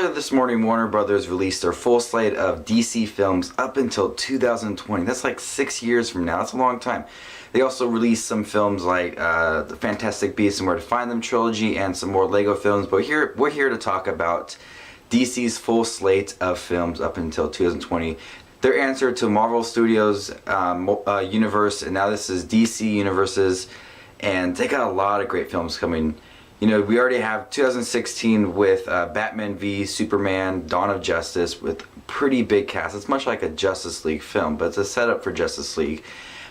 Earlier this morning, Warner Brothers released their full slate of DC films up until 2020. That's like 6 years from now. That's a long time. They also released some films like the Fantastic Beasts and Where to Find Them trilogy and some more Lego films. But we're here to talk about DC's full slate of films up until 2020. Their answer to Marvel Studios universe, and now this is DC universes, and they got a lot of great films coming. You know, we already have 2016 with Batman v Superman, Dawn of Justice, with pretty big cast. It's much like a Justice League film, but it's a setup for Justice League.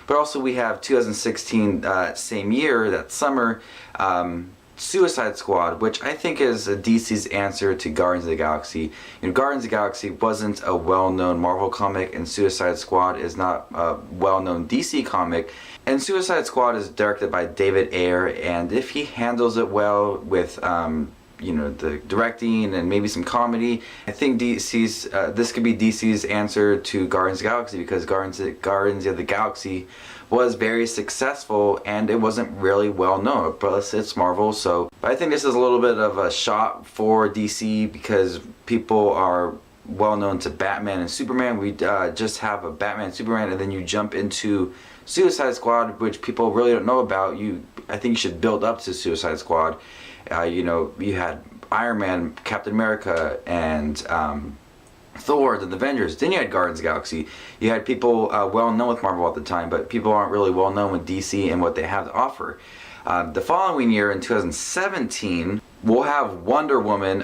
But also we have 2016, same year, that summer, Suicide Squad, which I think is DC's answer to Guardians of the Galaxy. You know, Guardians of the Galaxy wasn't a well-known Marvel comic, and Suicide Squad is not a well-known DC comic. And Suicide Squad is directed by David Ayer, and if he handles it well with you know, the directing and maybe some comedy, I think DC's this could be DC's answer to Guardians of the Galaxy, because Guardians of the Galaxy was very successful and it wasn't really well known. Plus it's Marvel, so but I think this is a little bit of a shot for DC because people are well known to Batman and Superman. We just have a Batman and Superman, and then you jump into Suicide Squad, which people really don't know about. I think you should build up to Suicide Squad. You know, you had Iron Man, Captain America, and Thor, the Avengers. Then you had Guardians of the Galaxy. You had people well known with Marvel at the time, but people aren't really well known with DC and what they have to offer. The following year, in 2017, we'll have Wonder Woman,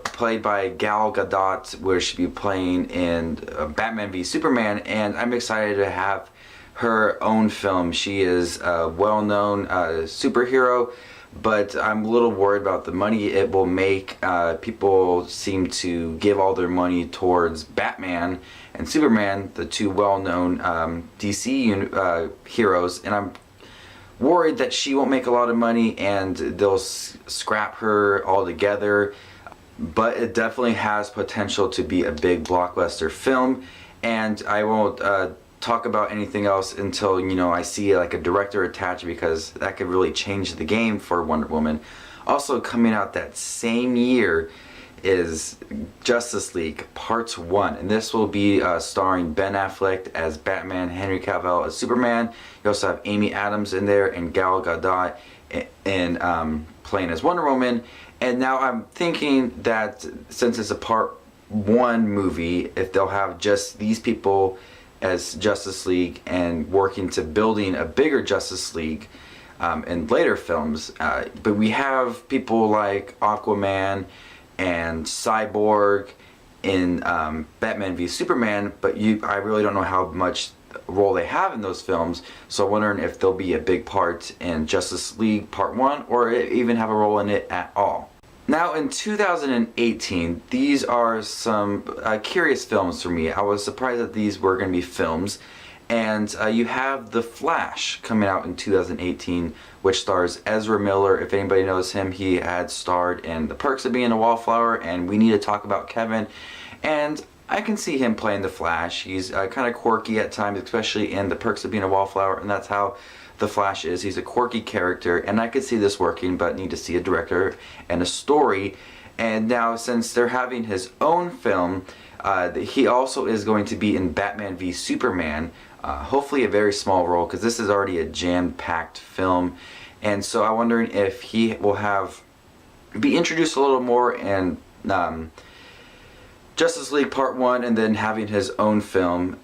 played by Gal Gadot, where she'll be playing in Batman v Superman, and I'm excited to have her own film. She is a well-known superhero, but I'm a little worried about the money it will make. People seem to give all their money towards Batman and Superman, the two well-known DC heroes, and I'm worried that she won't make a lot of money and they'll scrap her altogether. But it definitely has potential to be a big blockbuster film, and I won't talk about anything else until, you know, I see like a director attached, because that could really change the game for Wonder Woman. Also coming out that same year is Justice League Part 1, and this will be starring Ben Affleck as Batman, Henry Cavill as Superman. You also have Amy Adams in there and Gal Gadot in playing as Wonder Woman. And now I'm thinking that since it's a Part 1 movie, if they'll have just these people as Justice League and working to building a bigger Justice League in later films. But we have people like Aquaman and Cyborg in Batman v Superman, but I really don't know how much role they have in those films, so I'm wondering if they'll be a big part in Justice League Part 1 or even have a role in it at all. Now in 2018, these are some curious films for me. I was surprised that these were going to be films. And you have The Flash coming out in 2018, which stars Ezra Miller. If anybody knows him, he had starred in The Perks of Being a Wallflower and We Need to Talk About Kevin. And I can see him playing The Flash. He's kind of quirky at times, especially in The Perks of Being a Wallflower, and that's how The Flash is. He's a quirky character, and I could see this working, but need to see a director and a story. And now, since they're having his own film, he also is going to be in Batman v Superman. Hopefully a very small role, because this is already a jam-packed film. And so I'm wondering if he will be introduced a little more in Justice League Part 1, and then having his own film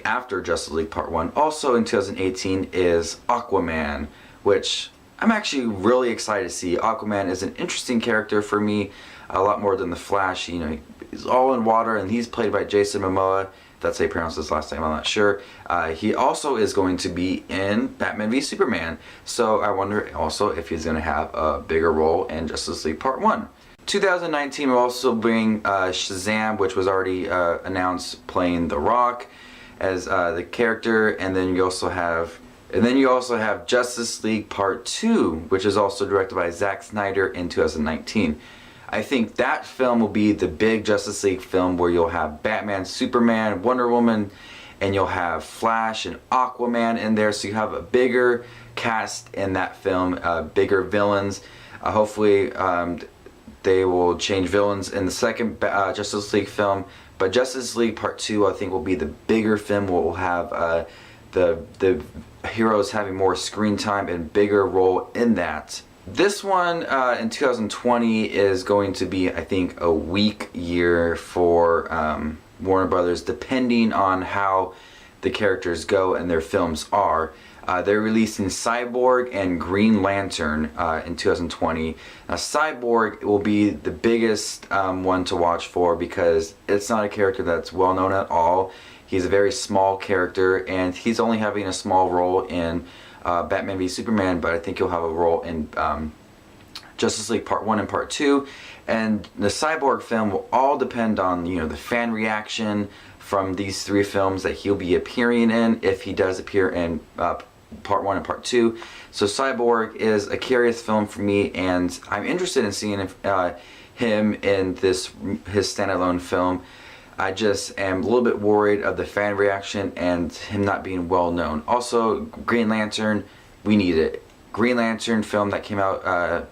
after Justice League Part 1. Also in 2018 is Aquaman, which I'm actually really excited to see. Aquaman is an interesting character for me, a lot more than The Flash. You know, he's all in water, and he's played by Jason Momoa. That's how you pronounce his last name, I'm not sure. He also is going to be in Batman v Superman, so I wonder also if he's going to have a bigger role in Justice League Part 1. 2019 will also bring Shazam, which was already announced, playing The Rock as the character, and then you also have Justice League Part 2, which is also directed by Zack Snyder in 2019. I think that film will be the big Justice League film where you'll have Batman, Superman, Wonder Woman, and you'll have Flash and Aquaman in there, so you have a bigger cast in that film, bigger villains. Hopefully they will change villains in the second Justice League film, but Justice League Part 2 I think will be the bigger film. Will have the heroes having more screen time and bigger role in that. This one in 2020 is going to be, I think, a weak year for Warner Brothers, depending on how the characters go and their films are. They're releasing Cyborg and Green Lantern in 2020. Now, Cyborg will be the biggest one to watch for because it's not a character that's well known at all. He's a very small character, and he's only having a small role in Batman v Superman, but I think he'll have a role in Justice League Part 1 and Part 2. And the Cyborg film will all depend on, the fan reaction from these 3 films that he'll be appearing in, if he does appear in Part 1 and Part 2. So Cyborg is a curious film for me, and I'm interested in seeing him in his standalone film. I just am a little bit worried of the fan reaction and him not being well known. Also, Green Lantern, we need it. Green Lantern film that came out,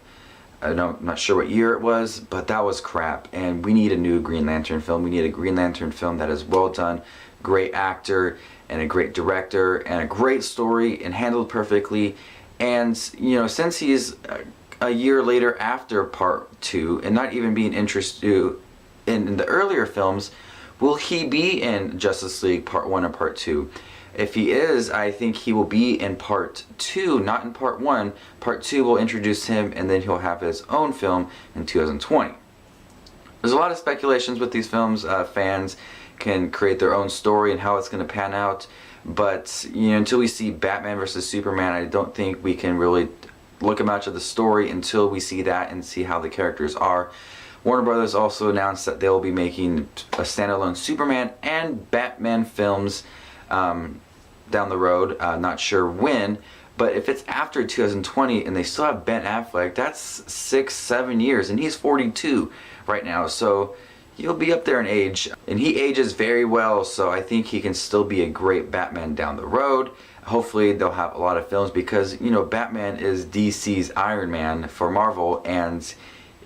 I'm not sure what year it was, but that was crap. And we need a new Green Lantern film. We need a Green Lantern film that is well done, great actor, and a great director, and a great story, and handled perfectly. And, since he's a year later after Part 2, and not even being interested in the earlier films, will he be in Justice League Part 1 or Part 2? If he is, I think he will be in Part 2, not in Part 1. Part 2 will introduce him, and then he'll have his own film in 2020. There's a lot of speculations with these films. Fans can create their own story and how it's going to pan out. But, until we see Batman vs. Superman, I don't think we can really look much at the story until we see that and see how the characters are. Warner Brothers also announced that they will be making a standalone Superman and Batman films down the road. Not sure when, but if it's after 2020 and they still have Ben Affleck, that's 6-7 years, and he's 42 right now, so he'll be up there in age, and he ages very well, so I think he can still be a great Batman down the road. Hopefully they'll have a lot of films because, Batman is DC's Iron Man for Marvel, and,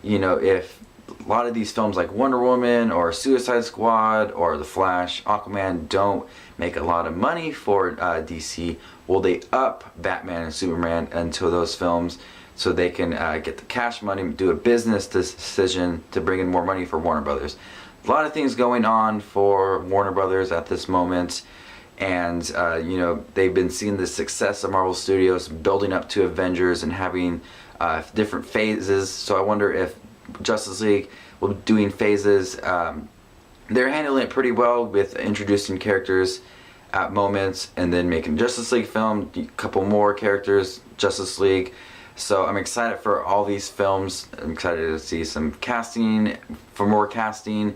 if a lot of these films like Wonder Woman or Suicide Squad or The Flash, Aquaman don't make a lot of money for DC, will they up Batman and Superman into those films so they can get the cash money, do a business decision to bring in more money for Warner Brothers? A lot of things going on for Warner Brothers at this moment, and they've been seeing the success of Marvel Studios building up to Avengers and having different phases. So I wonder if Justice League will be doing phases. They're handling it pretty well with introducing characters at moments and then making Justice League film, a couple more characters, Justice League. So I'm excited for all these films. I'm excited to see some casting, for more casting,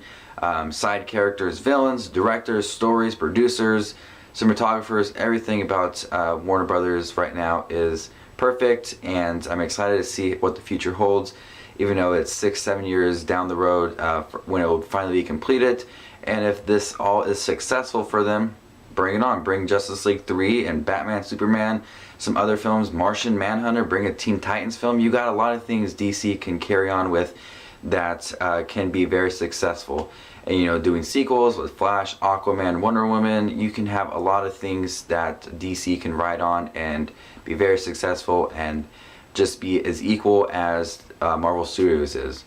side characters, villains, directors, stories, producers, cinematographers. Everything about Warner Brothers right now is perfect, and I'm excited to see what the future holds, even though it's 6-7 years down the road when it will finally be completed. And if this all is successful for them, bring it on. Bring Justice League 3 and Batman, Superman, some other films, Martian Manhunter, bring a Teen Titans film. You got a lot of things DC can carry on with that can be very successful. And doing sequels with Flash, Aquaman, Wonder Woman, you can have a lot of things that DC can ride on and be very successful and just be as equal as Marvel Studios is.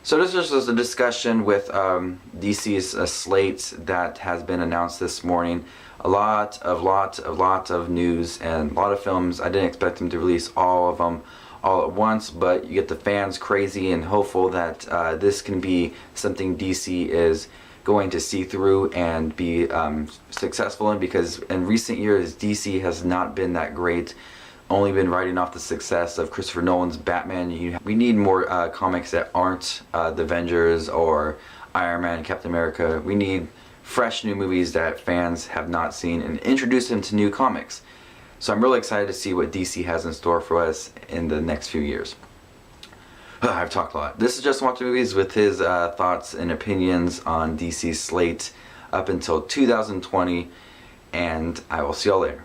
So this was a discussion with DC's slate that has been announced this morning. A lot of news and a lot of films. I didn't expect them to release all of them all at once, but you get the fans crazy and hopeful that this can be something DC is going to see through and be successful in, because in recent years DC has not been that great. Only been riding off the success of Christopher Nolan's Batman. We need more comics that aren't The Avengers or Iron Man, Captain America. We need fresh new movies that fans have not seen and introduce them to new comics. So I'm really excited to see what DC has in store for us in the next few years. I've talked a lot. This is Just Watch Movies with his thoughts and opinions on DC's slate up until 2020, and I will see y'all later.